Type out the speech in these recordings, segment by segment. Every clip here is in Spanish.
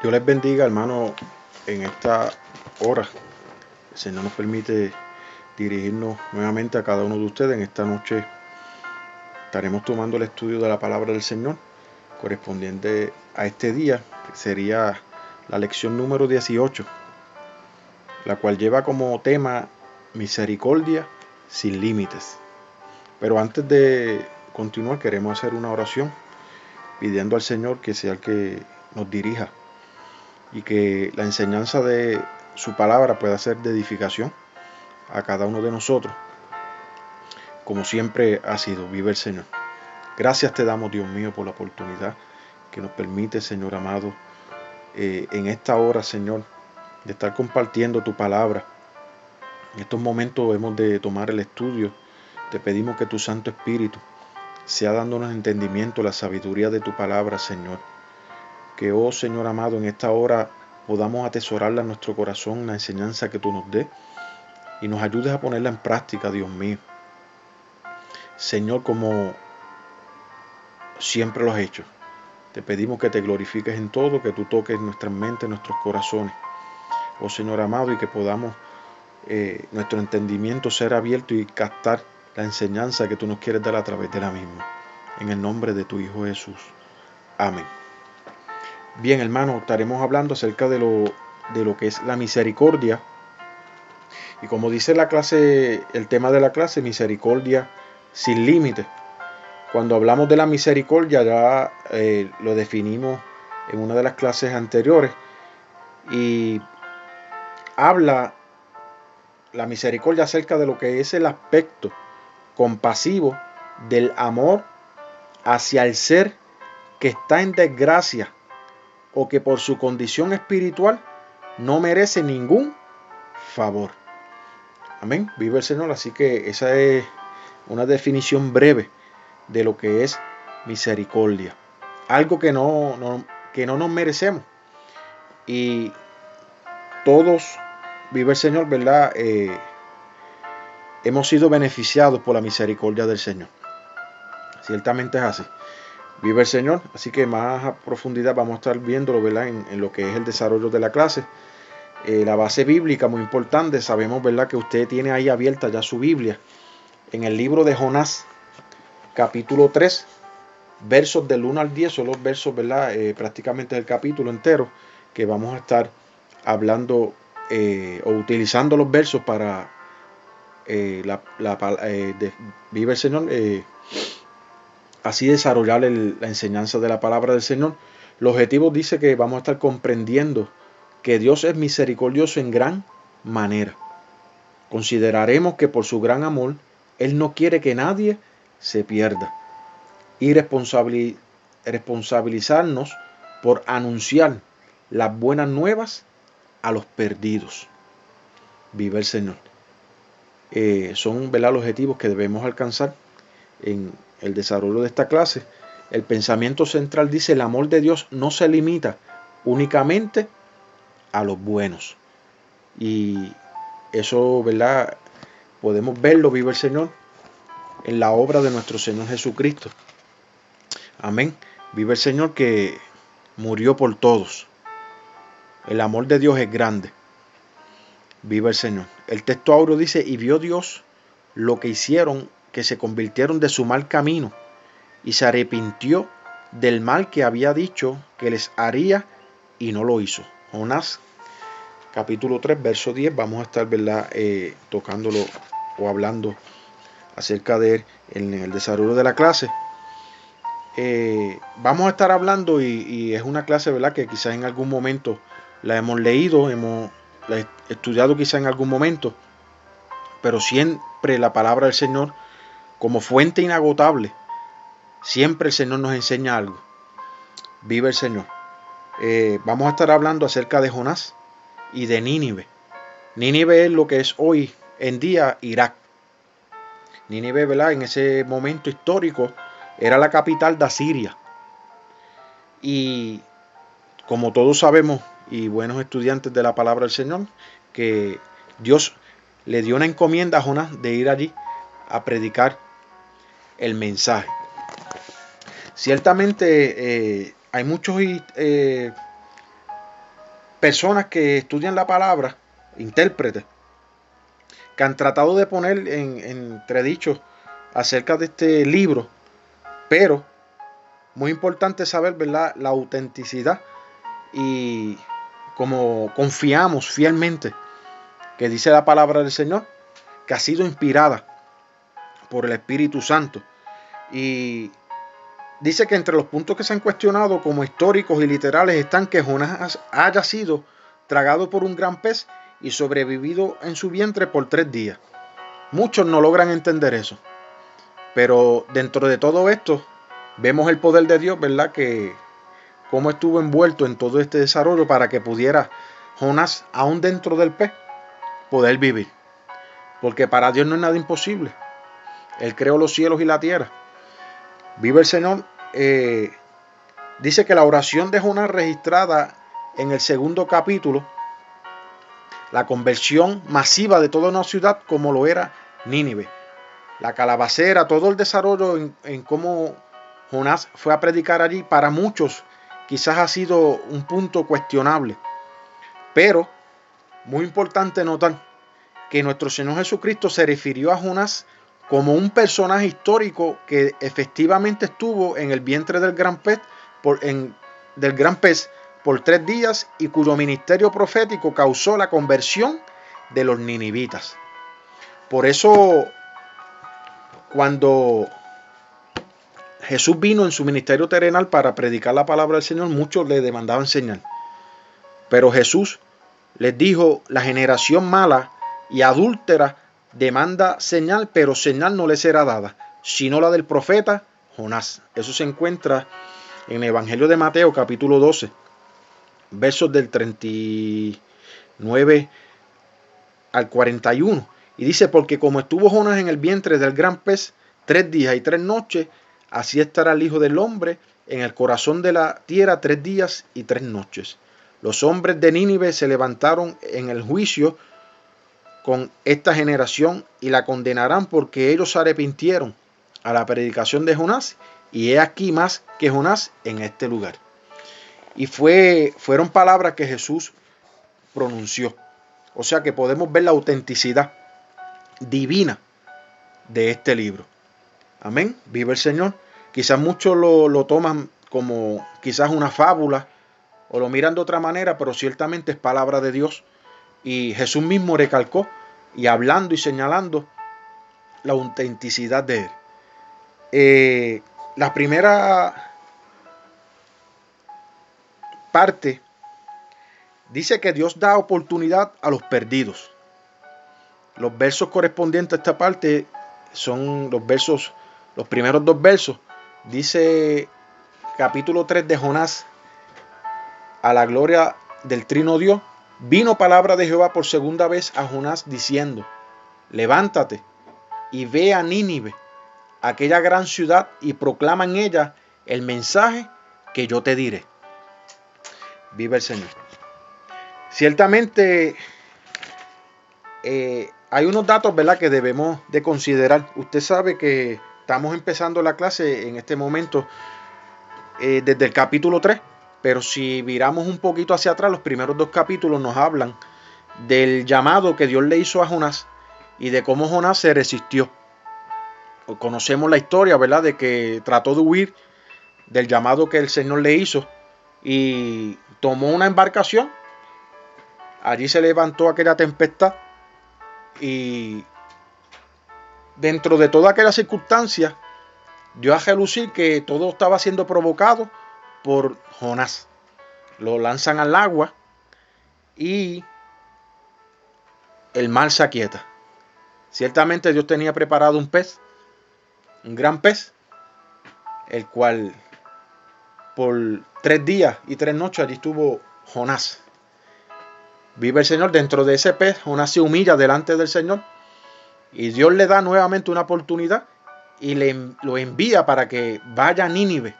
Dios les bendiga, hermano, en esta hora. El Señor nos permite dirigirnos nuevamente a cada uno de ustedes. En esta noche estaremos tomando el estudio de la palabra del Señor correspondiente a este día, que sería la lección número 18, la cual lleva como tema misericordia sin límites. Pero antes de continuar, queremos hacer una oración pidiendo al Señor que sea el que nos dirija y que la enseñanza de su palabra pueda ser de edificación a cada uno de nosotros, como siempre ha sido. Vive el Señor. Gracias te damos, Dios mío, por la oportunidad que nos permite, Señor amado, en esta hora, Señor, de estar compartiendo tu palabra. En estos momentos hemos de tomar el estudio. Te pedimos que tu Santo Espíritu sea dándonos entendimiento, la sabiduría de tu palabra, Señor. Que, oh Señor amado, en esta hora podamos atesorarla en nuestro corazón, la enseñanza que tú nos des, y nos ayudes a ponerla en práctica, Dios mío. Señor, como siempre lo has hecho, te pedimos que te glorifiques en todo, que tú toques nuestras mentes, nuestros corazones, oh Señor amado, y que podamos nuestro entendimiento ser abierto y captar la enseñanza que tú nos quieres dar a través de la misma. En el nombre de tu Hijo Jesús. Amén. Bien, hermano, estaremos hablando acerca de lo que es la misericordia. Y como dice la clase, el tema de la clase, misericordia sin límites. Cuando hablamos de la misericordia ya lo definimos en una de las clases anteriores. Y habla la misericordia acerca de lo que es el aspecto compasivo del amor hacia el ser que está en desgracia o que por su condición espiritual no merece ningún favor. Amén. Vive el Señor. Así que esa es una definición breve de lo que es misericordia. Algo que no nos merecemos. Y todos, vive el Señor, ¿verdad? Hemos sido beneficiados por la misericordia del Señor. Ciertamente es así. Vive el Señor, así que más a profundidad vamos a estar viéndolo, ¿verdad? En lo que es el desarrollo de la clase. La base bíblica, muy importante. Sabemos, ¿verdad?, que usted tiene ahí abierta ya su Biblia en el libro de Jonás, capítulo 3, versos del 1 al 10, son los versos, ¿verdad?, prácticamente del capítulo entero, que vamos a estar hablando o utilizando los versos para vive el Señor, así desarrollar la enseñanza de la palabra del Señor. El objetivo dice que vamos a estar comprendiendo que Dios es misericordioso en gran manera. Consideraremos que por su gran amor, Él no quiere que nadie se pierda. Y responsabilizarnos por anunciar las buenas nuevas a los perdidos. Vive el Señor. Son, ¿verdad?, los objetivos que debemos alcanzar en el desarrollo de esta clase. El pensamiento central dice: el amor de Dios no se limita únicamente a los buenos. Y eso, ¿verdad?, podemos verlo, vive el Señor, en la obra de nuestro Señor Jesucristo. Amén. Vive el Señor, que murió por todos. El amor de Dios es grande. Vive el Señor. El texto áureo dice: y vio Dios lo que hicieron, que se convirtieron de su mal camino, y se arrepintió del mal que había dicho que les haría, y no lo hizo. Jonás, capítulo 3, verso 10, vamos a estar, ¿verdad?, tocándolo o hablando acerca de él en el desarrollo de la clase. Vamos a estar hablando, y es una clase, ¿verdad?, que quizás en algún momento la hemos leído, la he estudiado quizás en algún momento, pero siempre la palabra del Señor, como fuente inagotable, siempre el Señor nos enseña algo. Vive el Señor. Vamos a estar hablando acerca de Jonás y de Nínive. Nínive es lo que es hoy en día Irak. Nínive, ¿verdad?, en ese momento histórico era la capital de Asiria. Y como todos sabemos, y buenos estudiantes de la palabra del Señor, que Dios le dio una encomienda a Jonás de ir allí a predicar el mensaje. Ciertamente hay muchos personas que estudian la palabra, intérpretes, que han tratado de poner en entredicho acerca de este libro, pero muy importante saber, ¿verdad?, la autenticidad y como confiamos fielmente que dice la palabra del Señor, que ha sido inspirada por el Espíritu Santo. Y dice que entre los puntos que se han cuestionado como históricos y literales están que Jonás haya sido tragado por un gran pez y sobrevivido en su vientre por 3 días. Muchos no logran entender eso. Pero dentro de todo esto, vemos el poder de Dios, ¿verdad? Que cómo estuvo envuelto en todo este desarrollo para que pudiera Jonás, aún dentro del pez, poder vivir. Porque para Dios no es nada imposible. Él creó los cielos y la tierra. Vive el Señor. Dice que la oración de Jonás registrada en el 2º capítulo, la conversión masiva de toda una ciudad como lo era Nínive, la calabacera, todo el desarrollo en cómo Jonás fue a predicar allí, para muchos quizás ha sido un punto cuestionable, pero muy importante notar que nuestro Señor Jesucristo se refirió a Jonás como un personaje histórico que efectivamente estuvo en el vientre del gran pez por 3 días y cuyo ministerio profético causó la conversión de los ninivitas. Por eso, cuando Jesús vino en su ministerio terrenal para predicar la palabra del Señor, muchos le demandaban señal. Pero Jesús les dijo: la generación mala y adúltera demanda señal, pero señal no le será dada, sino la del profeta Jonás. Eso se encuentra en el Evangelio de Mateo, capítulo 12, versos del 39 al 41. Y dice: porque como estuvo Jonás en el vientre del gran pez 3 días y 3 noches, así estará el Hijo del Hombre en el corazón de la tierra 3 días y 3 noches. Los hombres de Nínive se levantaron en el juicio con esta generación y la condenarán, porque ellos se arrepintieron a la predicación de Jonás, y he aquí más que Jonás en este lugar. Y fueron palabras que Jesús pronunció. O sea que podemos ver la autenticidad divina de este libro. Amén. Vive el Señor. Quizás muchos lo toman como quizás una fábula o lo miran de otra manera, pero ciertamente es palabra de Dios. Y Jesús mismo recalcó, y hablando y señalando la autenticidad de él. La primera parte dice que Dios da oportunidad a los perdidos. Los versos correspondientes a esta parte son los primeros 2 versos. Dice capítulo 3 de Jonás: a la gloria del trino Dios, vino palabra de Jehová por 2ª vez a Jonás diciendo: levántate y ve a Nínive, aquella gran ciudad, y proclama en ella el mensaje que yo te diré. Vive el Señor. Ciertamente hay unos datos, ¿verdad?, que debemos de considerar. Usted sabe que estamos empezando la clase en este momento desde el capítulo 3, pero si viramos un poquito hacia atrás, los primeros 2 capítulos nos hablan del llamado que Dios le hizo a Jonás y de cómo Jonás se resistió. Conocemos la historia, ¿verdad?, de que trató de huir del llamado que el Señor le hizo y tomó una embarcación. Allí se levantó aquella tempestad y dentro de toda aquella circunstancia dio a relucir que todo estaba siendo provocado por Jonás. Lo lanzan al agua y el mar se aquieta. Ciertamente Dios tenía preparado un pez, un gran pez, el cual por 3 días y 3 noches allí estuvo Jonás. Vive el Señor. Dentro de ese pez, Jonás se humilla delante del Señor y Dios le da nuevamente una oportunidad y lo envía para que vaya a Nínive,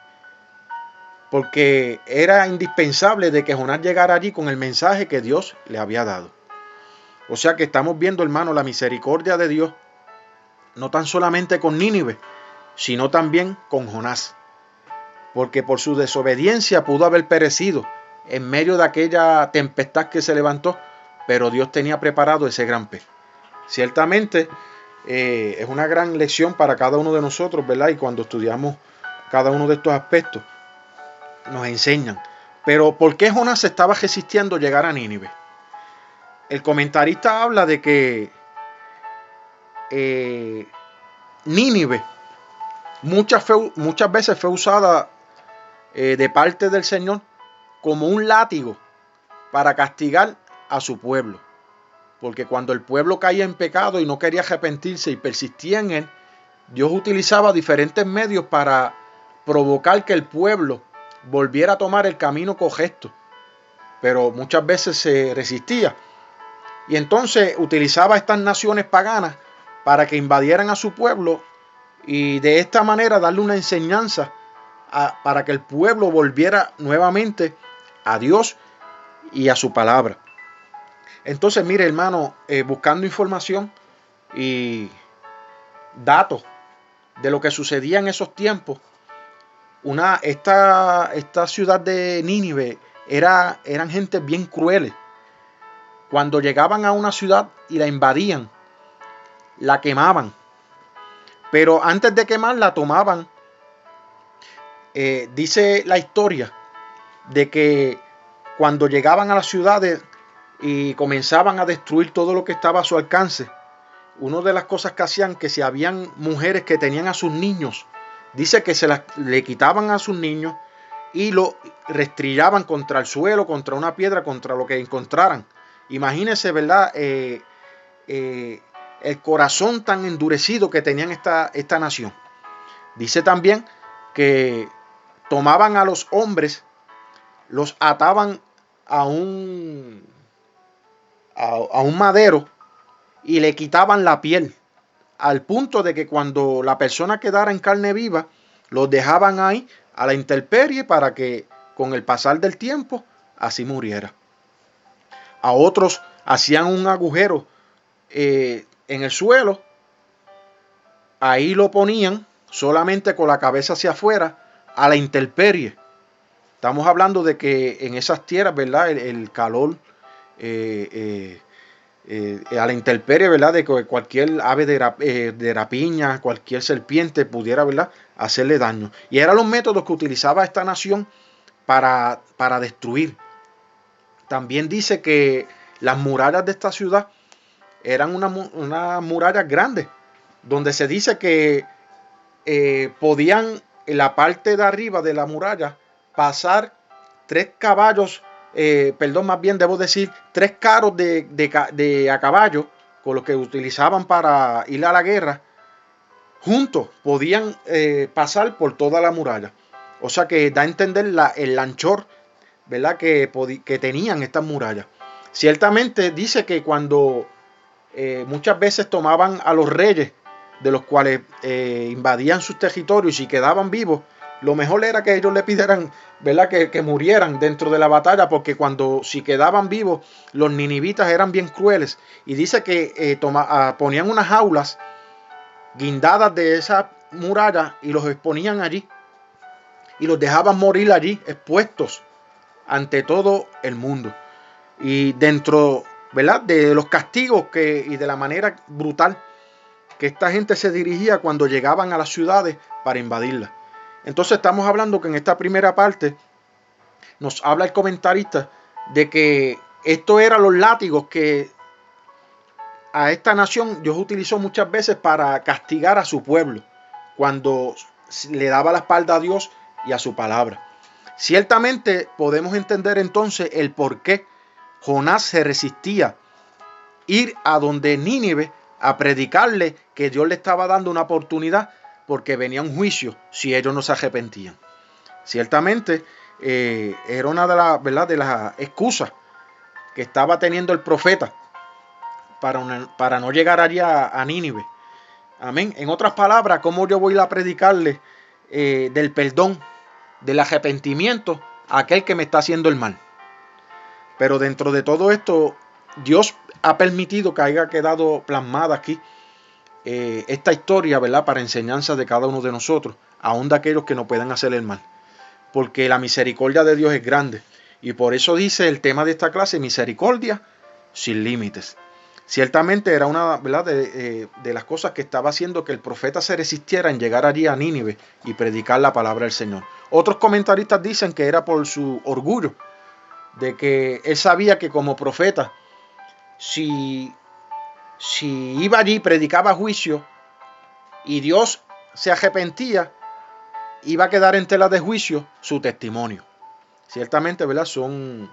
porque era indispensable de que Jonás llegara allí con el mensaje que Dios le había dado. O sea que estamos viendo, hermano, la misericordia de Dios, no tan solamente con Nínive, sino también con Jonás, porque por su desobediencia pudo haber perecido, en medio de aquella tempestad que se levantó, pero Dios tenía preparado ese gran pez. Ciertamente es una gran lección para cada uno de nosotros, ¿verdad? Y cuando estudiamos cada uno de estos aspectos, nos enseñan. Pero ¿por qué Jonás se estaba resistiendo llegar a Nínive? El comentarista habla de que Nínive muchas veces fue usada de parte del Señor como un látigo para castigar a su pueblo. Porque cuando el pueblo caía en pecado y no quería arrepentirse y persistía en él, Dios utilizaba diferentes medios para provocar que el pueblo volviera a tomar el camino correcto. Pero muchas veces se resistía. Y entonces utilizaba estas naciones paganas para que invadieran a su pueblo y de esta manera darle una enseñanza para que el pueblo volviera nuevamente a Dios y a su palabra. Entonces, mire, hermano, buscando información y datos de lo que sucedía en esos tiempos, esta ciudad de Nínive eran gente bien crueles. Cuando llegaban a una ciudad y la invadían, la quemaban. Pero antes de quemarla, tomaban, dice la historia, de que cuando llegaban a las ciudades y comenzaban a destruir todo lo que estaba a su alcance, una de las cosas que hacían, que si habían mujeres que tenían a sus niños, dice que le quitaban a sus niños y lo restrellaban contra el suelo, contra una piedra, contra lo que encontraran. Imagínense, ¿verdad? El corazón tan endurecido que tenían esta nación. Dice también que tomaban a los hombres, los ataban a un madero y le quitaban la piel, al punto de que cuando la persona quedara en carne viva, los dejaban ahí a la intemperie para que con el pasar del tiempo así muriera. A otros hacían un agujero en el suelo, ahí lo ponían solamente con la cabeza hacia afuera a la intemperie. Estamos hablando de que en esas tierras, ¿verdad? El calor a la intemperie, ¿verdad? De que cualquier ave de rapiña, cualquier serpiente pudiera, ¿verdad?, hacerle daño. Y eran los métodos que utilizaba esta nación para destruir. También dice que las murallas de esta ciudad eran unas murallas grandes, donde se dice que podían en la parte de arriba de la muralla pasar 3 caballos, más bien debo decir 3 carros a caballo, con los que utilizaban para ir a la guerra, juntos podían pasar por toda la muralla. O sea que da a entender el anchor, ¿verdad?, que tenían estas murallas. Ciertamente dice que cuando muchas veces tomaban a los reyes, de los cuales invadían sus territorios y quedaban vivos, lo mejor era que ellos le pidieran, ¿verdad?, que murieran dentro de la batalla, porque si quedaban vivos, los ninivitas eran bien crueles. Y dice que ponían unas jaulas guindadas de esa muralla y los exponían allí y los dejaban morir allí, expuestos ante todo el mundo. Y dentro, ¿verdad?, de los castigos y de la manera brutal que esta gente se dirigía cuando llegaban a las ciudades para invadirlas. Entonces estamos hablando que en esta primera parte nos habla el comentarista de que esto eran los látigos que a esta nación Dios utilizó muchas veces para castigar a su pueblo cuando le daba la espalda a Dios y a su palabra. Ciertamente podemos entender entonces el por qué Jonás se resistía ir a donde Nínive a predicarle que Dios le estaba dando una oportunidad, porque venía un juicio si ellos no se arrepentían. Ciertamente era una de las excusas que estaba teniendo el profeta para no llegar allí a Nínive. Amén. En otras palabras, ¿cómo yo voy a predicarle del perdón, del arrepentimiento a aquel que me está haciendo el mal? Pero dentro de todo esto, Dios ha permitido que haya quedado plasmada aquí esta historia, ¿verdad?, para enseñanza de cada uno de nosotros, aún de aquellos que no puedan hacer el mal, porque la misericordia de Dios es grande Y por eso dice el tema de esta clase, misericordia sin límites. Ciertamente era una, ¿verdad?, de las cosas que estaba haciendo que el profeta se resistiera en llegar allí a Nínive y predicar la palabra del Señor. Otros comentaristas dicen que era por su orgullo, de que él sabía que como profeta, si iba allí y predicaba juicio y Dios se arrepentía, iba a quedar en tela de juicio su testimonio. Ciertamente, ¿verdad?, son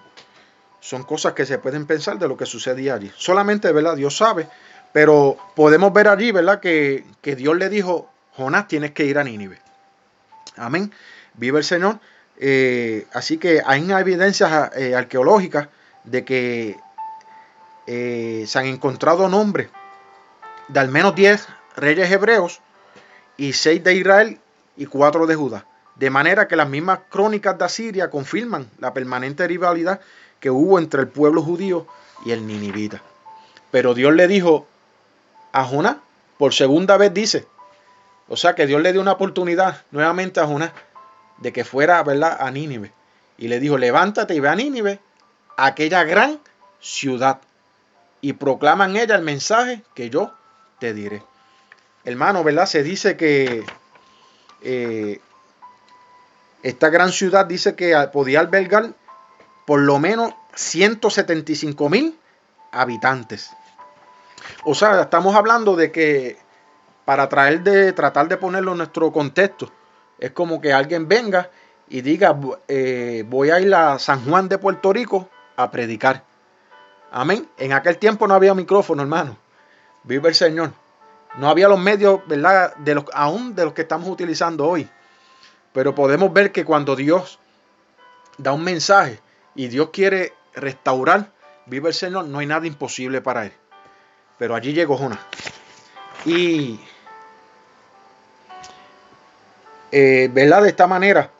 cosas que se pueden pensar de lo que sucedía allí. Solamente, ¿verdad?, Dios sabe, pero podemos ver allí, ¿verdad?, que Dios le dijo, Jonás, tienes que ir a Nínive. Amén. Vive el Señor. Así que hay evidencias arqueológicas de que se han encontrado nombres de al menos 10 reyes hebreos y 6 de Israel y 4 de Judá. De manera que las mismas crónicas de Asiria confirman la permanente rivalidad que hubo entre el pueblo judío y el ninivita. Pero Dios le dijo a Jonás, por segunda vez dice, o sea que Dios le dio una oportunidad nuevamente a Jonás de que fuera, ¿verdad?, a Nínive. Y le dijo, levántate y ve a Nínive, aquella gran ciudad, y proclama en ella el mensaje que yo te diré. Hermano, ¿verdad? Se dice que esta gran ciudad dice que podía albergar por lo menos 175,000 habitantes. O sea, estamos hablando de que para tratar de ponerlo en nuestro contexto, es como que alguien venga y diga, voy a ir a San Juan de Puerto Rico a predicar. Amén. En aquel tiempo no había micrófono, hermano. Vive el Señor. No había los medios, ¿verdad?, aún de los que estamos utilizando hoy. Pero podemos ver que cuando Dios da un mensaje y Dios quiere restaurar, vive el Señor, no hay nada imposible para él. Pero allí llegó Jonás. Y, ¿verdad?, de esta manera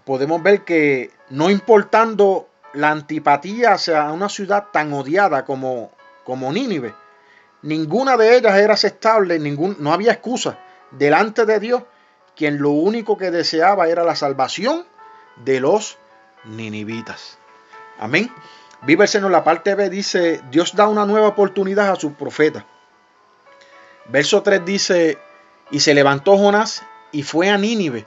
podemos ver que no importando la antipatía hacia una ciudad tan odiada como Nínive, ninguna de ellas era aceptable, no había excusa delante de Dios, quien lo único que deseaba era la salvación de los ninivitas. Amén. Vive el Señor. La parte B dice, Dios da una nueva oportunidad a sus profetas. Verso 3 dice, y se levantó Jonás y fue a Nínive,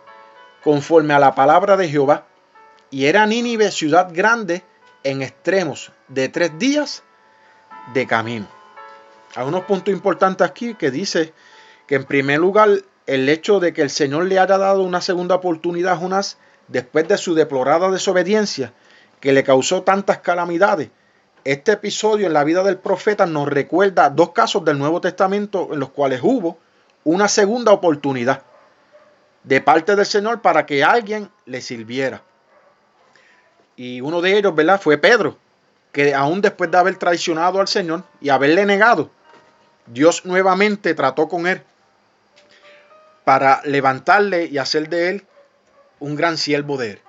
conforme a la palabra de Jehová. Y era Nínive ciudad grande en extremos de 3 días de camino. Hay unos puntos importantes aquí que dice que en primer lugar el hecho de que el Señor le haya dado una segunda oportunidad a Jonás después de su deplorada desobediencia que le causó tantas calamidades. Este episodio en la vida del profeta nos recuerda 2 casos del Nuevo Testamento en los cuales hubo una segunda oportunidad de parte del Señor para que alguien le sirviera. Y uno de ellos, ¿verdad?, fue Pedro, que aún después de haber traicionado al Señor y haberle negado, Dios nuevamente trató con él para levantarle y hacer de él un gran siervo de él,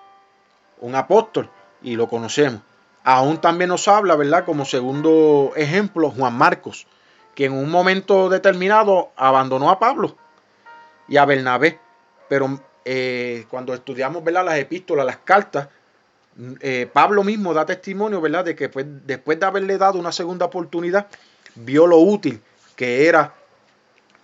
un apóstol, y lo conocemos. Aún también nos habla, ¿verdad?, como segundo ejemplo, Juan Marcos, que en un momento determinado abandonó a Pablo y a Bernabé. Pero cuando estudiamos, ¿verdad?, las epístolas, las cartas, Pablo mismo da testimonio, ¿verdad?, de que después de haberle dado una segunda oportunidad, vio lo útil que era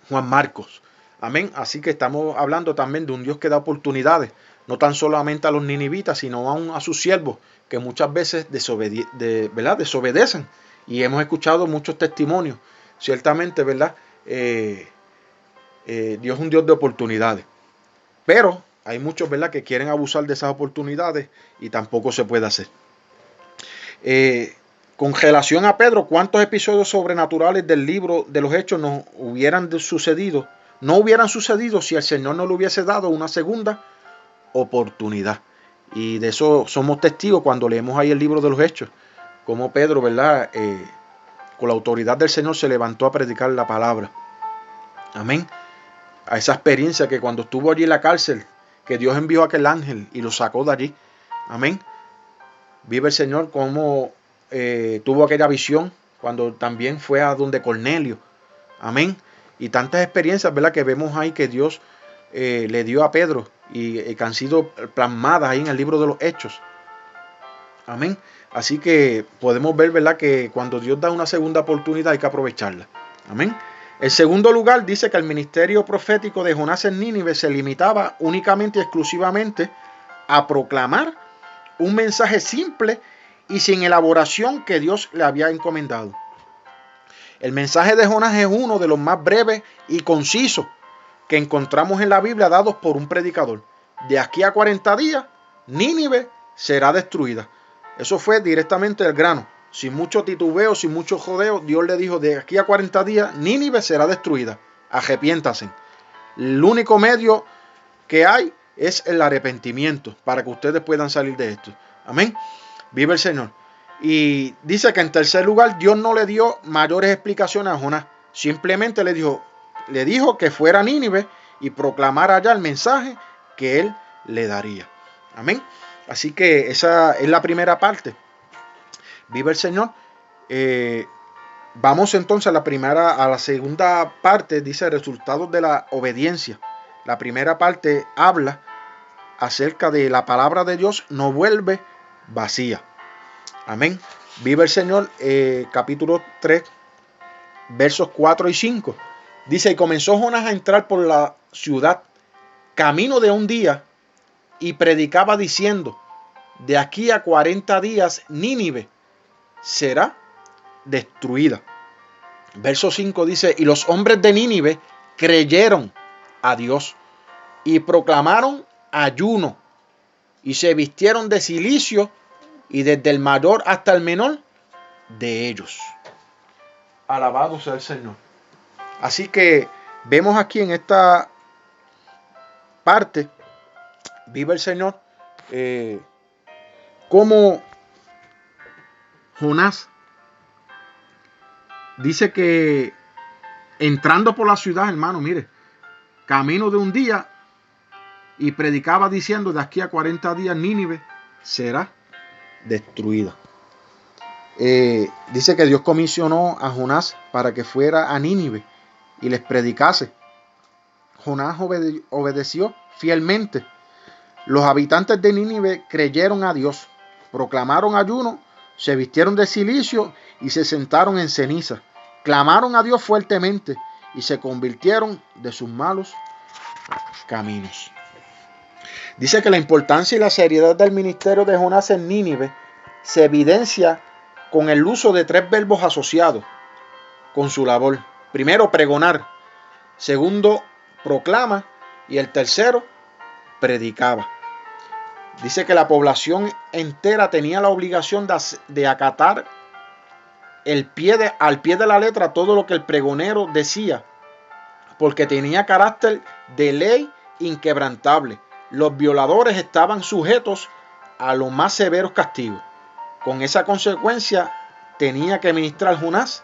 Juan Marcos. Amén. Así que estamos hablando también de un Dios que da oportunidades, no tan solamente a los ninivitas, sino aún a sus siervos, que muchas veces desobedecen. Y hemos escuchado muchos testimonios. Ciertamente, ¿verdad? Dios es un Dios de oportunidades. Pero hay muchos, ¿verdad?, que quieren abusar de esas oportunidades y tampoco se puede hacer. Con relación a Pedro, ¿cuántos episodios sobrenaturales del libro de los Hechos no hubieran sucedido si el Señor no le hubiese dado una segunda oportunidad? Y de eso somos testigos cuando leemos ahí el libro de los Hechos, como Pedro, ¿verdad?, con la autoridad del Señor se levantó a predicar la palabra. Amén. A esa experiencia que cuando estuvo allí en la cárcel, que Dios envió a aquel ángel y lo sacó de allí. Amén. Vive el Señor como tuvo aquella visión cuando también fue a donde Cornelio. Amén. Y tantas experiencias, ¿verdad?, que vemos ahí que Dios le dio a Pedro y que han sido plasmadas ahí en el libro de los Hechos. Amén. Así que podemos ver, ¿verdad?, que cuando Dios da una segunda oportunidad hay que aprovecharla. Amén. En segundo lugar, dice que el ministerio profético de Jonás en Nínive se limitaba únicamente y exclusivamente a proclamar un mensaje simple y sin elaboración que Dios le había encomendado. El mensaje de Jonás es uno de los más breves y concisos que encontramos en la Biblia dados por un predicador. De aquí a 40 días, Nínive será destruida. Eso fue directamente el grano. Sin mucho titubeo, sin mucho jodeo, Dios le dijo: de aquí a 40 días, Nínive será destruida. Arrepiéntanse. El único medio que hay es el arrepentimiento para que ustedes puedan salir de esto. Amén. Vive el Señor. Y dice que en tercer lugar, Dios no le dio mayores explicaciones a Jonás. Simplemente le dijo que fuera a Nínive y proclamara allá el mensaje que él le daría. Amén. Así que esa es la primera parte. Vive el Señor. Vamos entonces a la segunda parte. Dice resultados de la obediencia. La primera parte habla acerca de la palabra de Dios no vuelve vacía. Amén. Vive el Señor. Capítulo 3, versos 4 y 5. Dice: y comenzó Jonás a entrar por la ciudad camino de un día y predicaba diciendo: de aquí a 40 días Nínive será destruida. Verso 5 dice: y los hombres de Nínive creyeron a Dios y proclamaron ayuno y se vistieron de cilicio, y desde el mayor hasta el menor de ellos. Alabado sea el Señor. Así que vemos aquí en esta parte, vive el Señor, cómo Jonás dice que entrando por la ciudad, hermano, mire, camino de un día, y predicaba diciendo: de aquí a 40 días Nínive será destruida. Dice que Dios comisionó a Jonás para que fuera a Nínive y les predicase. Jonás obedeció fielmente. Los habitantes de Nínive creyeron a Dios, proclamaron ayuno, se vistieron de cilicio y se sentaron en ceniza. Clamaron a Dios fuertemente y se convirtieron de sus malos caminos. Dice que la importancia y la seriedad del ministerio de Jonás en Nínive se evidencia con el uso de 3 verbos asociados con su labor. Primero, pregonar. Segundo, proclama. Y el tercero, predicaba. Dice que la población entera tenía la obligación de acatar al pie de la letra todo lo que el pregonero decía, porque tenía carácter de ley inquebrantable. Los violadores estaban sujetos a los más severos castigos. Con esa consecuencia tenía que ministrar Jonás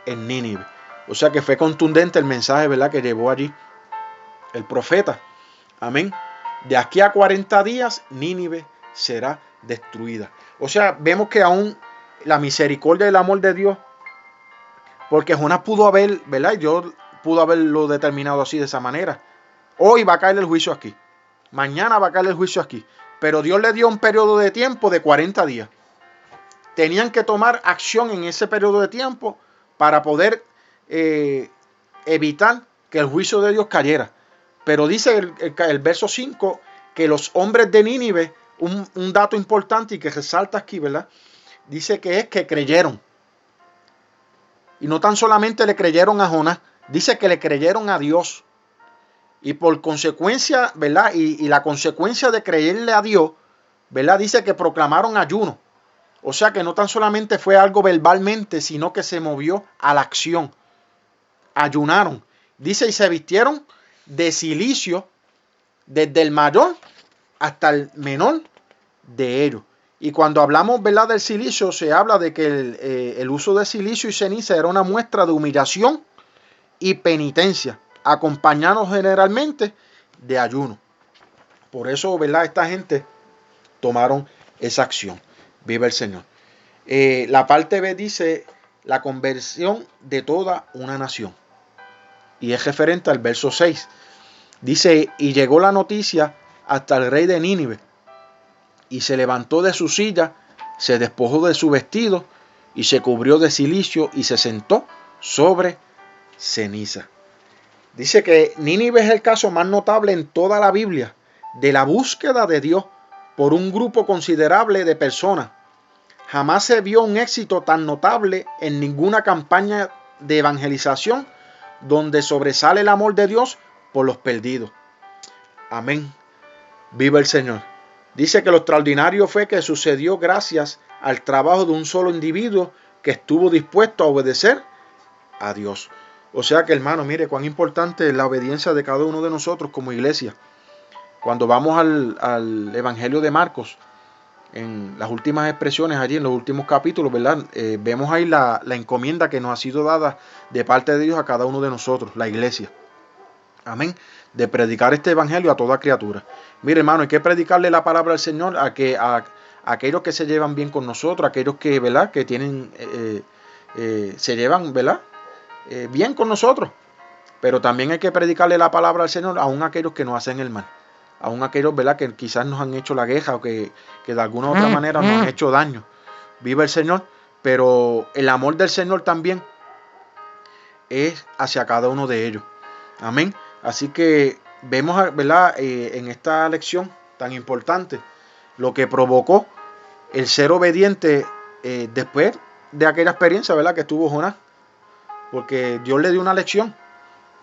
en Nínive. O sea que fue contundente el mensaje, ¿verdad?, que llevó allí el profeta. Amén. De aquí a 40 días Nínive será destruida. O sea, vemos que aún la misericordia y el amor de Dios, porque Jonás pudo haber, ¿verdad?, Dios pudo haberlo determinado así, de esa manera. Hoy va a caer el juicio aquí. Mañana va a caer el juicio aquí. Pero Dios le dio un periodo de tiempo de 40 días. Tenían que tomar acción en ese periodo de tiempo para poder evitar que el juicio de Dios cayera. Pero dice el verso 5 que los hombres de Nínive, un dato importante y que resalta aquí, ¿verdad?, dice que es que creyeron. Y no tan solamente le creyeron a Jonás, dice que le creyeron a Dios. Y por consecuencia, ¿verdad?, y la consecuencia de creerle a Dios, ¿verdad?, dice que proclamaron ayuno. O sea que no tan solamente fue algo verbalmente, sino que se movió a la acción. Ayunaron. Dice, y se vistieron de cilicio, desde el mayor hasta el menor de ellos. Y cuando hablamos, ¿verdad?, del cilicio, se habla de que el uso de cilicio y ceniza era una muestra de humillación y penitencia, acompañados generalmente de ayuno. Por eso, ¿verdad?, esta gente tomaron esa acción. Vive el Señor. La parte B dice la conversión de toda una nación. Y es referente al verso 6. Dice, y llegó la noticia hasta el rey de Nínive, y se levantó de su silla, se despojó de su vestido y se cubrió de cilicio y se sentó sobre ceniza. Dice que Nínive es el caso más notable en toda la Biblia de la búsqueda de Dios por un grupo considerable de personas. Jamás se vio un éxito tan notable en ninguna campaña de evangelización donde sobresale el amor de Dios por los perdidos. Amén. Viva el Señor. Dice que lo extraordinario fue que sucedió gracias al trabajo de un solo individuo que estuvo dispuesto a obedecer a Dios. O sea que, hermano, mire cuán importante es la obediencia de cada uno de nosotros como iglesia. Cuando vamos al Evangelio de Marcos, en las últimas expresiones allí, en los últimos capítulos, ¿verdad? Vemos ahí la encomienda que nos ha sido dada de parte de Dios a cada uno de nosotros, la iglesia. Amén. De predicar este evangelio a toda criatura. Mire, hermano, hay que predicarle la palabra al Señor a aquellos que se llevan bien con nosotros, aquellos que, ¿verdad? Que tienen, se llevan, ¿verdad? Bien con nosotros. Pero también hay que predicarle la palabra al Señor aún a aquellos que nos hacen el mal. Aún aquellos, ¿verdad? Que quizás nos han hecho la queja o que de alguna u otra manera nos han hecho daño. Viva el Señor. Pero el amor del Señor también es hacia cada uno de ellos. Amén. Así que vemos, ¿verdad? En esta lección tan importante lo que provocó el ser obediente después de aquella experiencia, ¿verdad? Que tuvo Jonás. Porque Dios le dio una lección.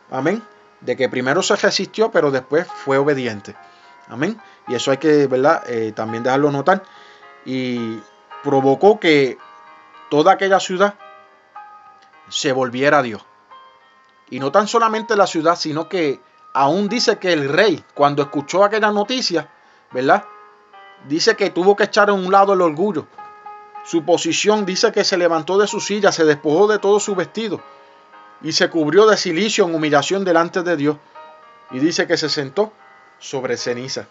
Amén. De que primero se resistió, pero después fue obediente. Amén. Y eso hay que, ¿verdad? También dejarlo notar. Y provocó que toda aquella ciudad se volviera a Dios. Y no tan solamente la ciudad, sino que aún dice que el rey, cuando escuchó aquella noticia, ¿verdad? Dice que tuvo que echar a un lado el orgullo. Su posición, dice que se levantó de su silla, se despojó de todo su vestido y se cubrió de cilicio en humillación delante de Dios. Y dice que se sentó sobre ceniza.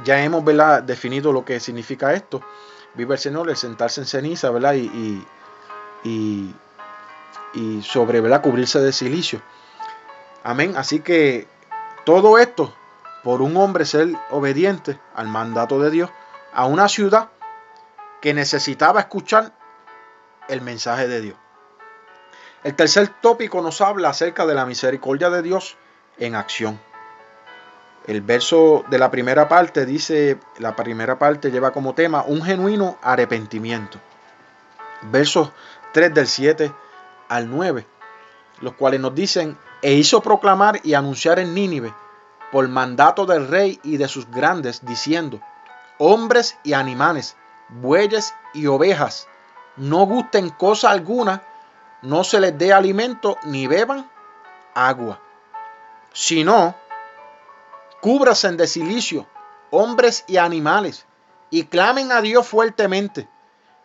Ya hemos, ¿verdad?, definido lo que significa esto. Viva el Señor, el sentarse en ceniza, ¿verdad? Y sobre, ¿verdad?, cubrirse de cilicio. Amén. Así que todo esto por un hombre ser obediente al mandato de Dios a una ciudad que necesitaba escuchar el mensaje de Dios. El tercer tópico nos habla acerca de la misericordia de Dios en acción. El verso de la primera parte dice, la primera parte lleva como tema un genuino arrepentimiento. Versos 3 del 7 al 9, los cuales nos dicen, e hizo proclamar y anunciar en Nínive por mandato del rey y de sus grandes, diciendo, hombres y animales, bueyes y ovejas, no gusten cosa alguna, no se les dé alimento ni beban agua, sino cúbrasen de cilicio, hombres y animales, y clamen a Dios fuertemente,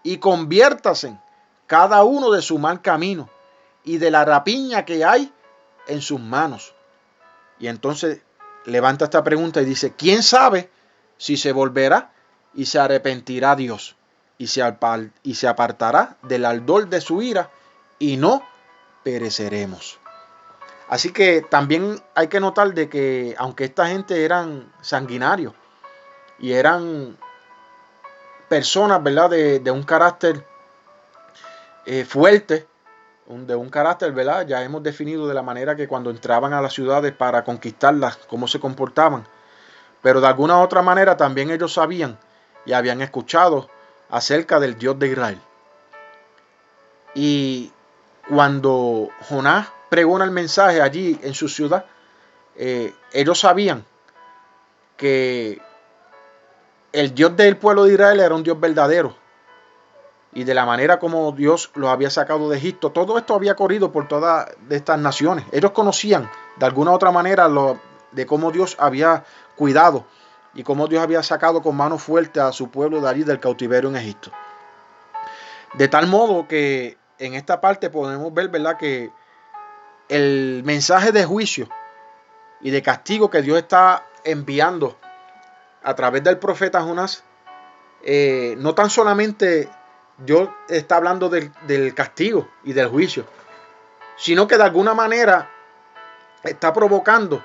y conviértasen cada uno de su mal camino, y de la rapiña que hay en sus manos. Y entonces levanta esta pregunta y dice, ¿quién sabe si se volverá y se arrepentirá Dios y se apartará del ardor de su ira y no pereceremos? Así que también hay que notar de que aunque esta gente eran sanguinarios y eran personas, ¿verdad?, de un carácter fuerte, de un carácter, ¿verdad? Ya hemos definido de la manera que cuando entraban a las ciudades para conquistarlas, cómo se comportaban. Pero de alguna u otra manera también ellos sabían y habían escuchado acerca del Dios de Israel. Y cuando Jonás pregona el mensaje allí en su ciudad, ellos sabían que el Dios del pueblo de Israel era un Dios verdadero. Y de la manera como Dios los había sacado de Egipto, todo esto había corrido por todas estas naciones. Ellos conocían de alguna u otra manera de cómo Dios había cuidado y cómo Dios había sacado con mano fuerte a su pueblo de allí del cautiverio en Egipto. De tal modo que en esta parte podemos ver, ¿verdad?, que el mensaje de juicio y de castigo que Dios está enviando a través del profeta Jonás, no tan solamente Dios está hablando del castigo y del juicio, sino que de alguna manera está provocando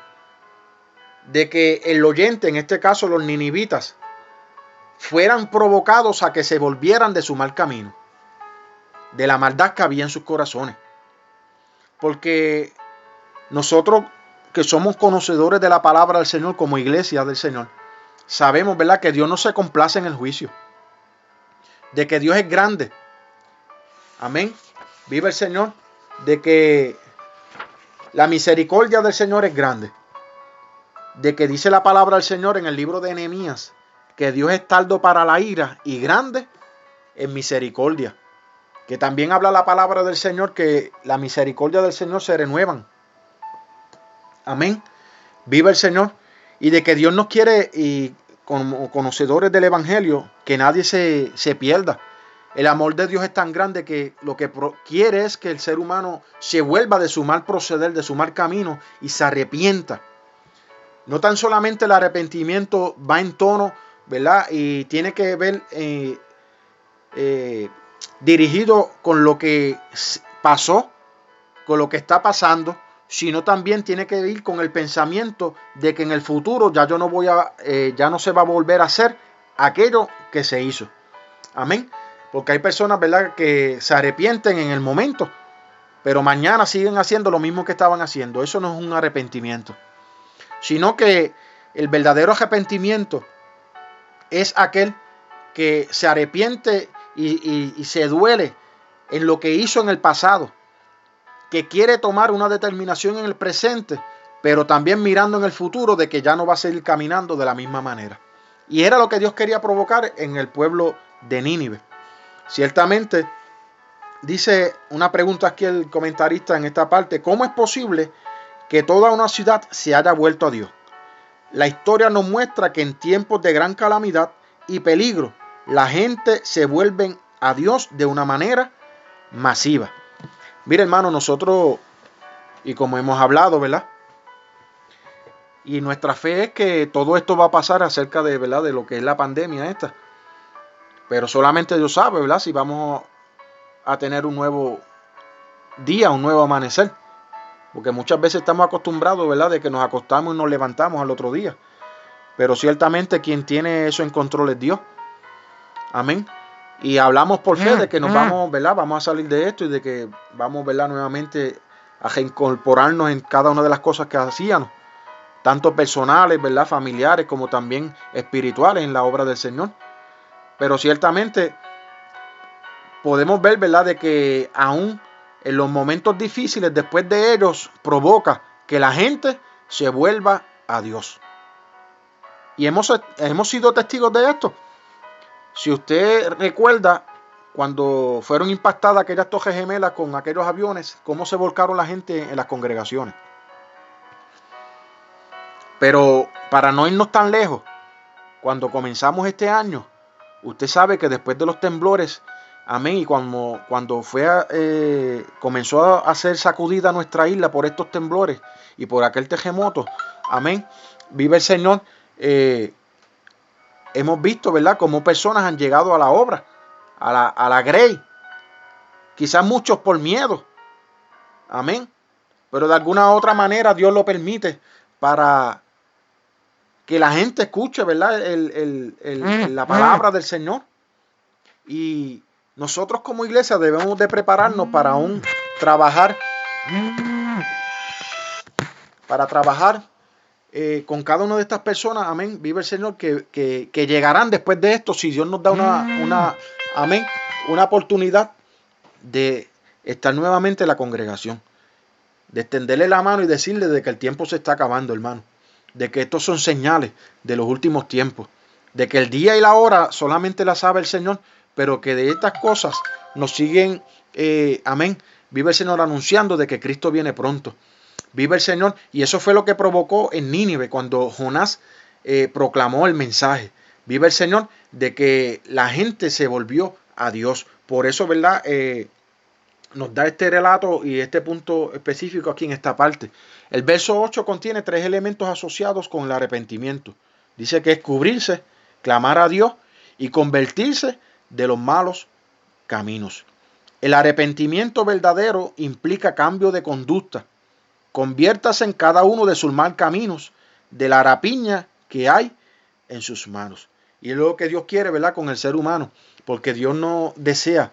de que el oyente, en este caso los ninivitas, fueran provocados a que se volvieran de su mal camino, de la maldad que había en sus corazones. Porque nosotros que somos conocedores de la palabra del Señor como iglesia del Señor, sabemos, ¿verdad?, que Dios no se complace en el juicio, de que Dios es grande. Amén. Vive el Señor, de que la misericordia del Señor es grande, de que dice la palabra del Señor en el libro de Nehemías, que Dios es tardo para la ira y grande en misericordia. Que también habla la palabra del Señor que la misericordia del Señor se renuevan. Amén. Vive el Señor. Y de que Dios nos quiere, y como conocedores del Evangelio, que nadie se pierda. El amor de Dios es tan grande que lo que quiere es que el ser humano se vuelva de su mal proceder, de su mal camino, y se arrepienta. No tan solamente el arrepentimiento va en tono, ¿verdad?, y tiene que ver dirigido con lo que pasó, con lo que está pasando, sino también tiene que ir con el pensamiento de que en el futuro ya yo no voy ya no se va a volver a hacer aquello que se hizo. Amén. Porque hay personas, ¿verdad?, que se arrepienten en el momento, pero mañana siguen haciendo lo mismo que estaban haciendo. Eso no es un arrepentimiento, sino que el verdadero arrepentimiento es aquel que se arrepiente y se duele en lo que hizo en el pasado, que quiere tomar una determinación en el presente, pero también mirando en el futuro de que ya no va a seguir caminando de la misma manera. Y era lo que Dios quería provocar en el pueblo de Nínive. Ciertamente, dice una pregunta aquí el comentarista en esta parte: ¿cómo es posible que toda una ciudad se haya vuelto a Dios? La historia nos muestra que en tiempos de gran calamidad y peligro, la gente se vuelve a Dios de una manera masiva. Mire, hermano, nosotros, y como hemos hablado, ¿verdad?, y nuestra fe es que todo esto va a pasar acerca de, ¿verdad?, de lo que es la pandemia esta. Pero solamente Dios sabe, ¿verdad?, si vamos a tener un nuevo día, un nuevo amanecer. Porque muchas veces estamos acostumbrados, ¿verdad?, de que nos acostamos y nos levantamos al otro día. Pero ciertamente quien tiene eso en control es Dios. Amén. Y hablamos por fe de que nos vamos, ¿verdad?, vamos a salir de esto y de que vamos, ¿verdad?, nuevamente a reincorporarnos en cada una de las cosas que hacíamos, tanto personales, ¿verdad?, familiares, como también espirituales en la obra del Señor. Pero ciertamente podemos ver, ¿verdad?, de que aún en los momentos difíciles, después de ellos, provoca que la gente se vuelva a Dios. Y hemos sido testigos de esto. Si usted recuerda, cuando fueron impactadas aquellas torres gemelas con aquellos aviones, cómo se volcaron la gente en las congregaciones. Pero para no irnos tan lejos, cuando comenzamos este año, usted sabe que después de los temblores, amén, y cuando comenzó a ser sacudida nuestra isla por estos temblores y por aquel terremoto, amén, vive el Señor, hemos visto, ¿verdad?, cómo personas han llegado a la obra, a la grey, quizás muchos por miedo, amén, pero de alguna u otra manera Dios lo permite para que la gente escuche, ¿verdad?, la palabra del Señor. Y nosotros como iglesia debemos de prepararnos para trabajar con cada una de estas personas, amén, vive el Señor, que llegarán después de esto, si Dios nos da una oportunidad de estar nuevamente en la congregación, de extenderle la mano y decirle de que el tiempo se está acabando, hermano, de que estos son señales de los últimos tiempos, de que el día y la hora solamente la sabe el Señor, pero que de estas cosas nos siguen, amén, vive el Señor anunciando de que Cristo viene pronto. Vive el Señor, y eso fue lo que provocó en Nínive cuando Jonás proclamó el mensaje. Vive el Señor, de que la gente se volvió a Dios. Por eso, ¿verdad?, nos da este relato y este punto específico aquí en esta parte. El verso 8 contiene 3 elementos asociados con el arrepentimiento. Dice que es cubrirse, clamar a Dios y convertirse de los malos caminos. El arrepentimiento verdadero implica cambio de conducta. Conviértase en cada uno de sus mal caminos, de la rapiña que hay en sus manos. Y es lo que Dios quiere, ¿verdad?, con el ser humano, porque Dios no desea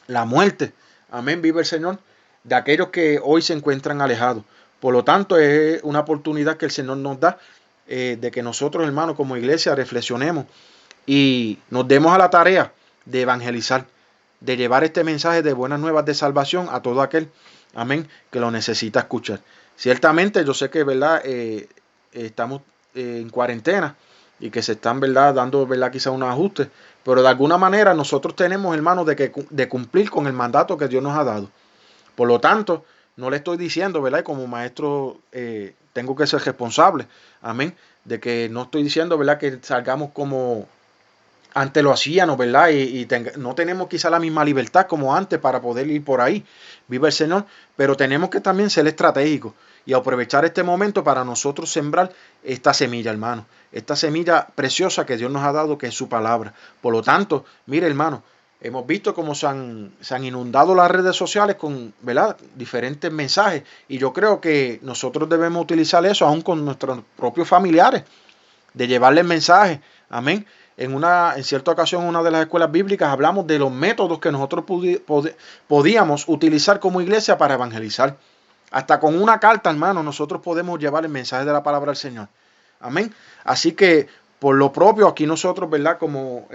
la muerte, amén, vive el Señor, de aquellos que hoy se encuentran alejados. Por lo tanto, es una oportunidad que el Señor nos da de que nosotros, hermanos, como iglesia, reflexionemos y nos demos a la tarea de evangelizar, de llevar este mensaje de buenas nuevas de salvación a todo aquel, amén, que lo necesita escuchar. Ciertamente yo sé que, ¿verdad?, estamos en cuarentena y que se están, ¿verdad?, dando, ¿verdad?, quizás unos ajustes, pero de alguna manera nosotros tenemos, hermanos, de cumplir con el mandato que Dios nos ha dado. Por lo tanto, no le estoy diciendo, ¿verdad?, y como maestro tengo que ser responsable, amén, de que no estoy diciendo, ¿verdad?, que salgamos como antes lo hacíamos, ¿verdad? No tenemos quizá la misma libertad como antes para poder ir por ahí, vive el Señor, pero tenemos que también ser estratégicos y aprovechar este momento para nosotros sembrar esta semilla, hermano, esta semilla preciosa que Dios nos ha dado, que es su palabra. Por lo tanto, mire, hermano, hemos visto cómo se han inundado las redes sociales con, ¿verdad?, diferentes mensajes, y yo creo que nosotros debemos utilizar eso aún con nuestros propios familiares, de llevarles mensajes, amén. En cierta ocasión, en una de las escuelas bíblicas, hablamos de los métodos que nosotros podíamos utilizar como iglesia para evangelizar. Hasta con una carta, hermano, nosotros podemos llevar el mensaje de la palabra al Señor. Amén. Así que, por lo propio, aquí nosotros, ¿verdad?, como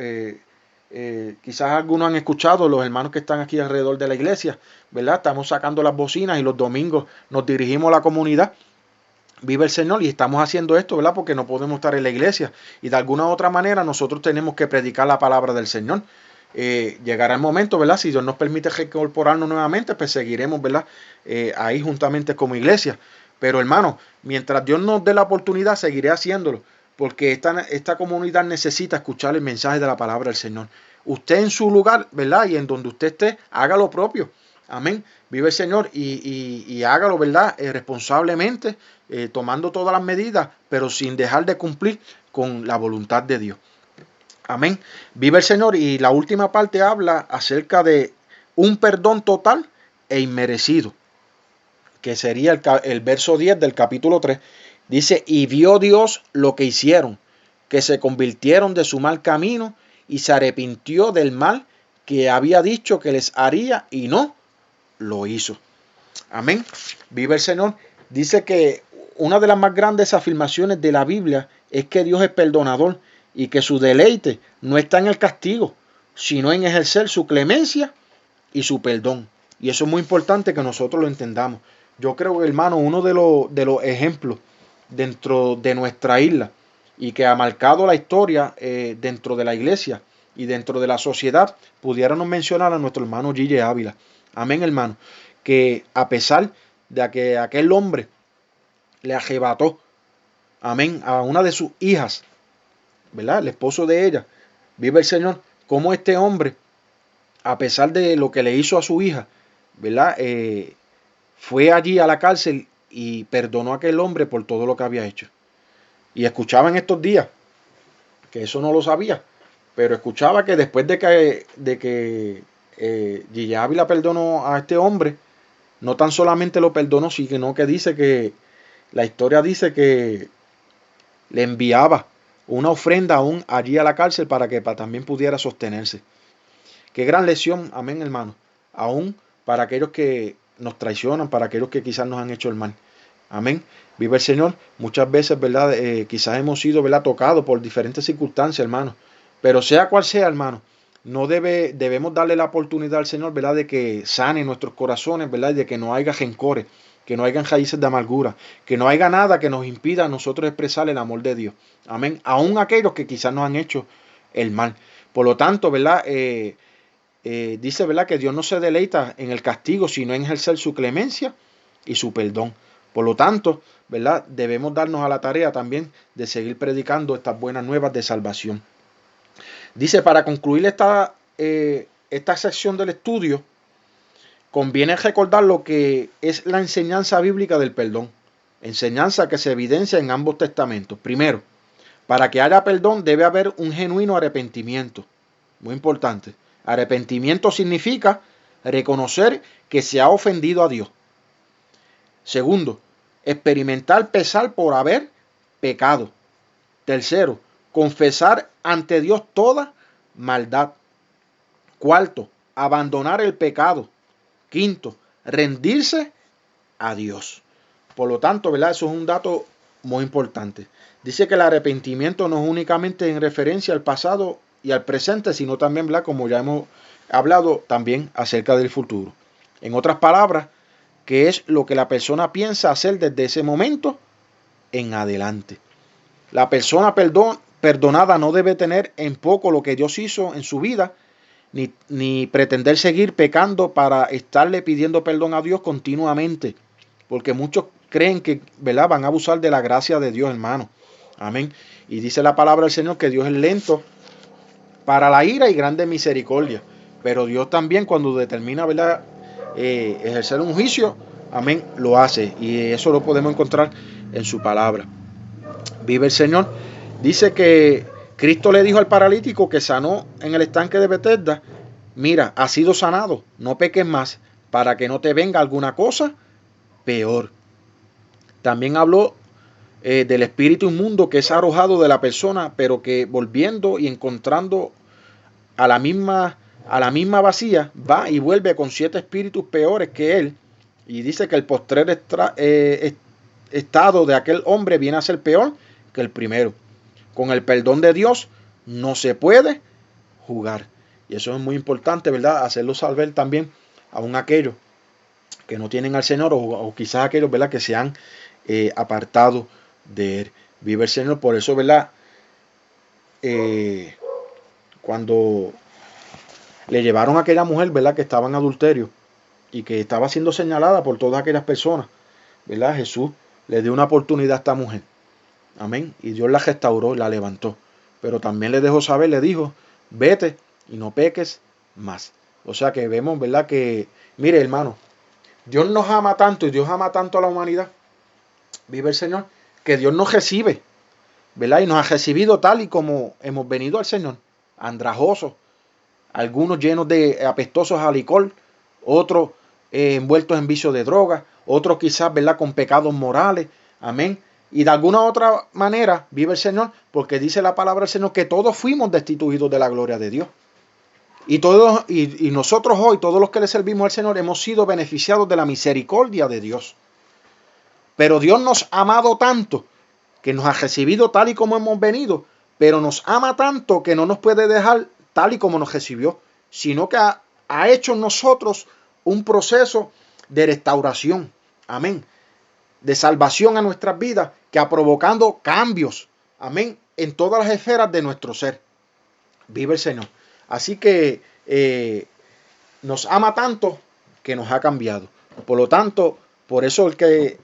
quizás algunos han escuchado, los hermanos que están aquí alrededor de la iglesia, ¿verdad?, estamos sacando las bocinas y los domingos nos dirigimos a la comunidad. Vive el Señor, y estamos haciendo esto, ¿verdad?, porque no podemos estar en la iglesia, y de alguna u otra manera nosotros tenemos que predicar la palabra del Señor. Llegará el momento, ¿verdad?, si Dios nos permite reincorporarnos nuevamente, pues seguiremos, ¿verdad?, ahí juntamente como iglesia. Pero, hermano, mientras Dios nos dé la oportunidad, seguiré haciéndolo, porque esta comunidad necesita escuchar el mensaje de la palabra del Señor. Usted en su lugar, ¿verdad?, y en donde usted esté, haga lo propio. Amén. Vive el Señor y hágalo, ¿verdad?, responsablemente, tomando todas las medidas, pero sin dejar de cumplir con la voluntad de Dios. Amén. Vive el Señor. Y la última parte habla acerca de un perdón total e inmerecido, que sería el verso 10 del capítulo 3. Dice: y vio Dios lo que hicieron, que se convirtieron de su mal camino, y se arrepintió del mal que había dicho que les haría, y no lo hizo. Amén. Vive el Señor. Dice que una de las más grandes afirmaciones de la Biblia es que Dios es perdonador y que su deleite no está en el castigo, sino en ejercer su clemencia y su perdón. Y eso es muy importante que nosotros lo entendamos. Yo creo, hermano, uno de los ejemplos dentro de nuestra isla y que ha marcado la historia dentro de la iglesia y dentro de la sociedad, pudiéramos mencionar a nuestro hermano Gille Ávila. Amén, hermano. Que a pesar de que aquel hombre le arrebató, amén, a una de sus hijas, ¿verdad?, el esposo de ella, vive el Señor, como este hombre, a pesar de lo que le hizo a su hija, ¿verdad?, fue allí a la cárcel y perdonó a aquel hombre por todo lo que había hecho. Y escuchaba en estos días, que eso no lo sabía, pero escuchaba que después de que Gille Ávila perdonó a este hombre, no tan solamente lo perdonó, sino que dice que la historia dice que le enviaba una ofrenda aún allí a la cárcel para que también pudiera sostenerse. Qué gran lección, amén, hermano, aún para aquellos que nos traicionan, para aquellos que quizás nos han hecho el mal. Amén. Vive el Señor. Muchas veces, ¿verdad?, quizás hemos sido, ¿verdad?, tocados por diferentes circunstancias, hermano. Pero sea cual sea, hermano, debemos darle la oportunidad al Señor, ¿verdad?, de que sane nuestros corazones, ¿verdad?, y de que no haya rencores, que no haya raíces de amargura, que no haya nada que nos impida a nosotros expresar el amor de Dios. Amén. Aún aquellos que quizás nos han hecho el mal. Por lo tanto, ¿verdad?, dice, ¿verdad?, que Dios no se deleita en el castigo, sino en ejercer su clemencia y su perdón. Por lo tanto, ¿verdad?, debemos darnos a la tarea también de seguir predicando estas buenas nuevas de salvación. Dice, para concluir esta sección del estudio, conviene recordar lo que es la enseñanza bíblica del perdón. Enseñanza que se evidencia en ambos testamentos. Primero, para que haya perdón debe haber un genuino arrepentimiento. Muy importante. Arrepentimiento significa reconocer que se ha ofendido a Dios. Segundo, experimentar pesar por haber pecado. Tercero, confesar ante Dios toda maldad. Cuarto, abandonar el pecado. Quinto, rendirse a Dios. Por lo tanto, ¿verdad? Eso es un dato muy importante. Dice que el arrepentimiento no es únicamente en referencia al pasado y al presente, sino también, ¿verdad?, como ya hemos hablado, también acerca del futuro. En otras palabras, que es lo que la persona piensa hacer desde ese momento en adelante. La persona perdonada no debe tener en poco lo que Dios hizo en su vida, ni pretender seguir pecando para estarle pidiendo perdón a Dios continuamente, porque muchos creen que, ¿verdad?, van a abusar de la gracia de Dios, hermano. Amén. Y dice la palabra del Señor que Dios es lento para la ira y grande misericordia. Pero Dios también, cuando determina, ¿verdad?, ejercer un juicio, amén, lo hace. Y eso lo podemos encontrar en su palabra. Vive el Señor. Dice que Cristo le dijo al paralítico que sanó en el estanque de Betesda: mira, has sido sanado, no peques más, para que no te venga alguna cosa peor. También habló del espíritu inmundo que es arrojado de la persona, pero que volviendo y encontrando a la misma vacía, va y vuelve con 7 espíritus peores que él. Y dice que el postrer estado de aquel hombre viene a ser peor que el primero. Con el perdón de Dios no se puede jugar. Y eso es muy importante, ¿verdad? Hacerlo saber también aún aquellos que no tienen al Señor, o quizás aquellos, ¿verdad?, que se han apartado de Él. Vive el Señor. Por eso, ¿verdad?, cuando le llevaron a aquella mujer, ¿verdad?, que estaba en adulterio y que estaba siendo señalada por todas aquellas personas, ¿verdad?, Jesús le dio una oportunidad a esta mujer. Amén. Y Dios la restauró y la levantó. Pero también le dejó saber, le dijo: vete y no peques más. O sea que vemos, ¿verdad?, que, mire, hermano, Dios nos ama tanto y Dios ama tanto a la humanidad. Vive el Señor, que Dios nos recibe, ¿verdad? Y nos ha recibido tal y como hemos venido al Señor. Andrajosos, algunos llenos de apestosos a licor, otros envueltos en vicio de droga, otros quizás, ¿verdad?, con pecados morales. Amén. Y de alguna otra manera vive el Señor, porque dice la palabra del Señor que todos fuimos destituidos de la gloria de Dios. Y nosotros hoy, todos los que le servimos al Señor, hemos sido beneficiados de la misericordia de Dios. Pero Dios nos ha amado tanto, que nos ha recibido tal y como hemos venido, pero nos ama tanto que no nos puede dejar tal y como nos recibió, sino que ha hecho en nosotros un proceso de restauración. Amén. De salvación a nuestras vidas, que ha provocado cambios, amén, en todas las esferas de nuestro ser. Vive el Señor. Así que nos ama tanto que nos ha cambiado. Por lo tanto, por eso el que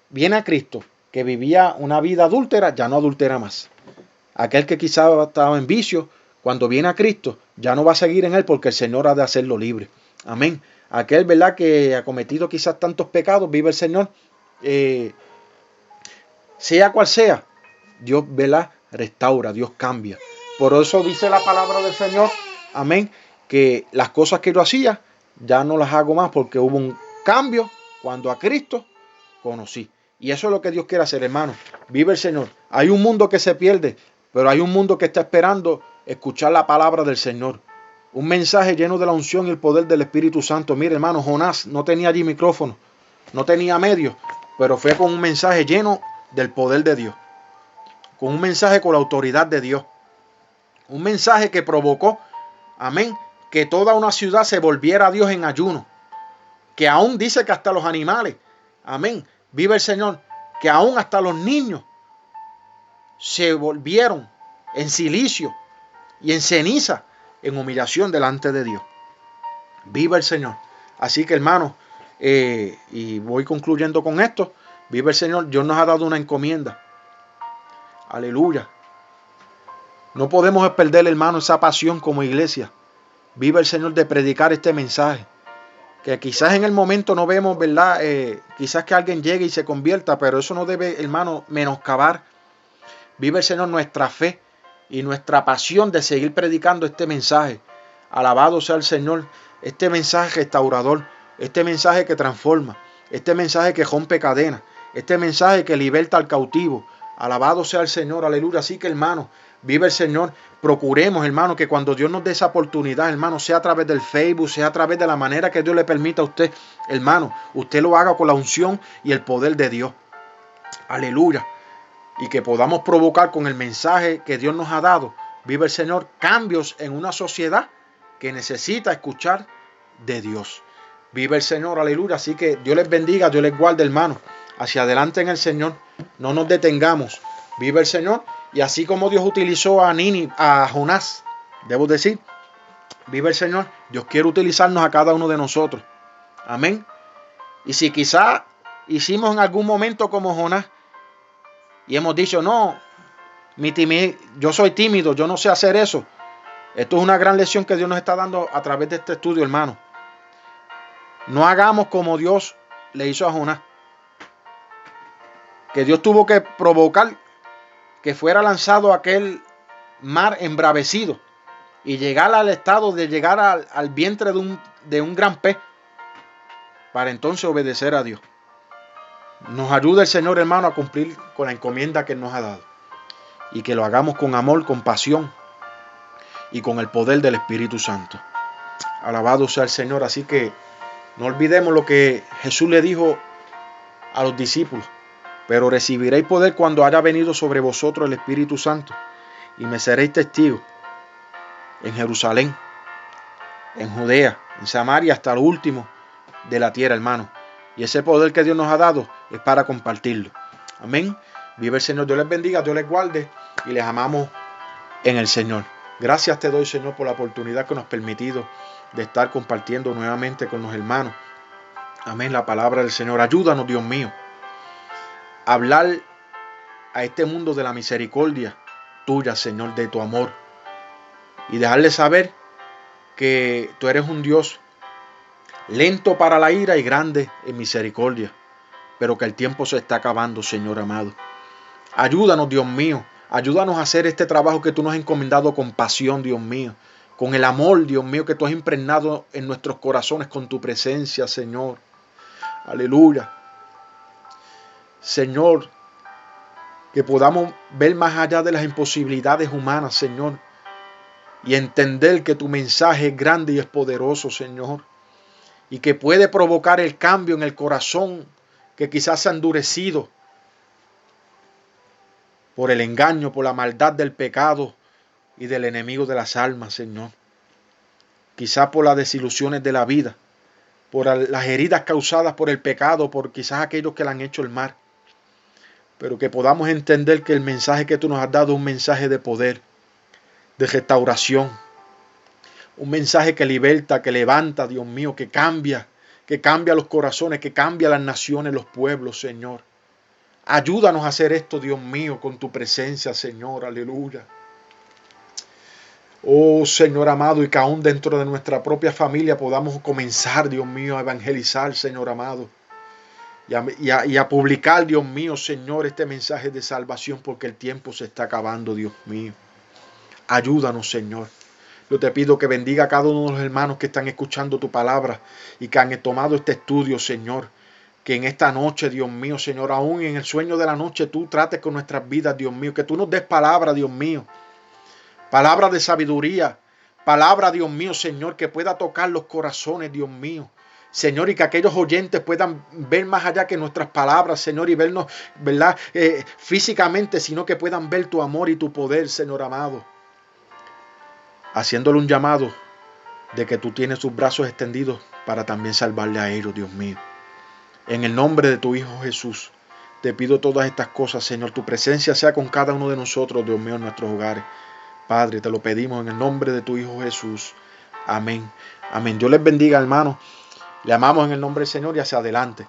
viene a Cristo, que vivía una vida adúltera, ya no adultera más. Aquel que quizás estaba en vicio, cuando viene a Cristo, ya no va a seguir en él, porque el Señor ha de hacerlo libre. Amén. Aquel, ¿verdad?, que ha cometido quizás tantos pecados, vive el Señor. Sea cual sea, Dios, ¿verdad?, restaura, Dios cambia. Por eso dice la palabra del Señor, amén, que las cosas que yo hacía ya no las hago más, porque hubo un cambio cuando a Cristo conocí. Y eso es lo que Dios quiere hacer, hermano. Vive el Señor. Hay un mundo que se pierde, pero hay un mundo que está esperando escuchar la palabra del Señor. Un mensaje lleno de la unción y el poder del Espíritu Santo. Mire, hermano, Jonás no tenía allí micrófono, no tenía medios, pero fue con un mensaje lleno del poder de Dios, con un mensaje con la autoridad de Dios, un mensaje que provocó, amén, que toda una ciudad se volviera a Dios en ayuno, que aún dice que hasta los animales, amén, vive el Señor, que aún hasta los niños se volvieron en silicio y en ceniza, en humillación delante de Dios. Vive el Señor. Así que, hermano, y voy concluyendo con esto. Vive el Señor. Dios nos ha dado una encomienda. Aleluya. No podemos perder, hermano, esa pasión como iglesia. Vive el Señor, de predicar este mensaje. Que quizás en el momento no vemos, ¿verdad? Quizás que alguien llegue y se convierta, pero eso no debe, hermano, menoscabar. Vive el Señor nuestra fe y nuestra pasión de seguir predicando este mensaje. Alabado sea el Señor. Este mensaje restaurador. Este mensaje que transforma. Este mensaje que rompe cadenas. Este mensaje que liberta al cautivo. Alabado sea el Señor. Aleluya. Así que, hermano, Vive el Señor. Procuremos, hermano, que cuando Dios nos dé esa oportunidad, hermano, sea a través del Facebook, sea a través de la manera que Dios le permita a usted, hermano, usted lo haga con la unción y el poder de Dios. Aleluya. Y que podamos provocar con el mensaje que Dios nos ha dado, vive el Señor, cambios en una sociedad que necesita escuchar de Dios. Vive el Señor, aleluya. Así que Dios les bendiga, Dios les guarde, hermano. Hacia adelante en el Señor. No nos detengamos. Vive el Señor. Y así como Dios utilizó a Jonás, debo decir, vive el Señor. Dios quiere utilizarnos a cada uno de nosotros. Amén. Y si quizá hicimos en algún momento como Jonás y hemos dicho, no, yo soy tímido, yo no sé hacer eso. Esto es una gran lección que Dios nos está dando a través de este estudio, hermano. No hagamos como Dios le hizo a Jonás. Que Dios tuvo que provocar que fuera lanzado a aquel mar embravecido y llegar al estado de llegar al vientre de un gran pez para entonces obedecer a Dios. Nos ayuda el Señor, hermano, a cumplir con la encomienda que nos ha dado y que lo hagamos con amor, con pasión y con el poder del Espíritu Santo. Alabado sea el Señor. Así que no olvidemos lo que Jesús le dijo a los discípulos. Pero recibiréis poder cuando haya venido sobre vosotros el Espíritu Santo. Y me seréis testigos en Jerusalén, en Judea, en Samaria, hasta lo último de la tierra, hermano. Y ese poder que Dios nos ha dado es para compartirlo. Amén. Vive el Señor. Dios les bendiga, Dios les guarde. Y les amamos en el Señor. Gracias te doy, Señor, por la oportunidad que nos has permitido de estar compartiendo nuevamente con los hermanos. Amén. La palabra del Señor. Ayúdanos, Dios mío, a hablar a este mundo de la misericordia tuya, Señor, de tu amor. Y dejarle saber que tú eres un Dios lento para la ira y grande en misericordia. Pero que el tiempo se está acabando, Señor amado. Ayúdanos, Dios mío. Ayúdanos a hacer este trabajo que tú nos has encomendado con pasión, Dios mío. Con el amor, Dios mío, que tú has impregnado en nuestros corazones con tu presencia, Señor. Aleluya. Señor, que podamos ver más allá de las imposibilidades humanas, Señor. Y entender que tu mensaje es grande y es poderoso, Señor. Y que puede provocar el cambio en el corazón que quizás se ha endurecido por el engaño, por la maldad del pecado y del enemigo de las almas, Señor. Quizás por las desilusiones de la vida, por las heridas causadas por el pecado, por quizás aquellos que le han hecho el mal. Pero que podamos entender que el mensaje que tú nos has dado es un mensaje de poder, de restauración. Un mensaje que liberta, que levanta, Dios mío, que cambia los corazones, que cambia las naciones, los pueblos, Señor. Ayúdanos a hacer esto, Dios mío, con tu presencia, Señor. Aleluya. Oh, Señor amado, y que aún dentro de nuestra propia familia podamos comenzar, Dios mío, a evangelizar, Señor amado. Y a publicar, Dios mío, Señor, este mensaje de salvación, porque el tiempo se está acabando, Dios mío. Ayúdanos, Señor. Yo te pido que bendiga a cada uno de los hermanos que están escuchando tu palabra y que han tomado este estudio, Señor. Que en esta noche, Dios mío, Señor, aún en el sueño de la noche, tú trates con nuestras vidas, Dios mío. Que tú nos des palabra, Dios mío. Palabra de sabiduría. Palabra, Dios mío, Señor, que pueda tocar los corazones, Dios mío. Señor, y que aquellos oyentes puedan ver más allá que nuestras palabras, Señor, y vernos, ¿verdad? Físicamente, sino que puedan ver tu amor y tu poder, Señor amado. Haciéndole un llamado de que tú tienes tus brazos extendidos para también salvarle a ellos, Dios mío. En el nombre de tu Hijo Jesús, te pido todas estas cosas, Señor. Tu presencia sea con cada uno de nosotros, Dios mío, en nuestros hogares. Padre, te lo pedimos en el nombre de tu Hijo Jesús. Amén. Amén. Dios les bendiga, hermanos. Le amamos en el nombre del Señor y hacia adelante.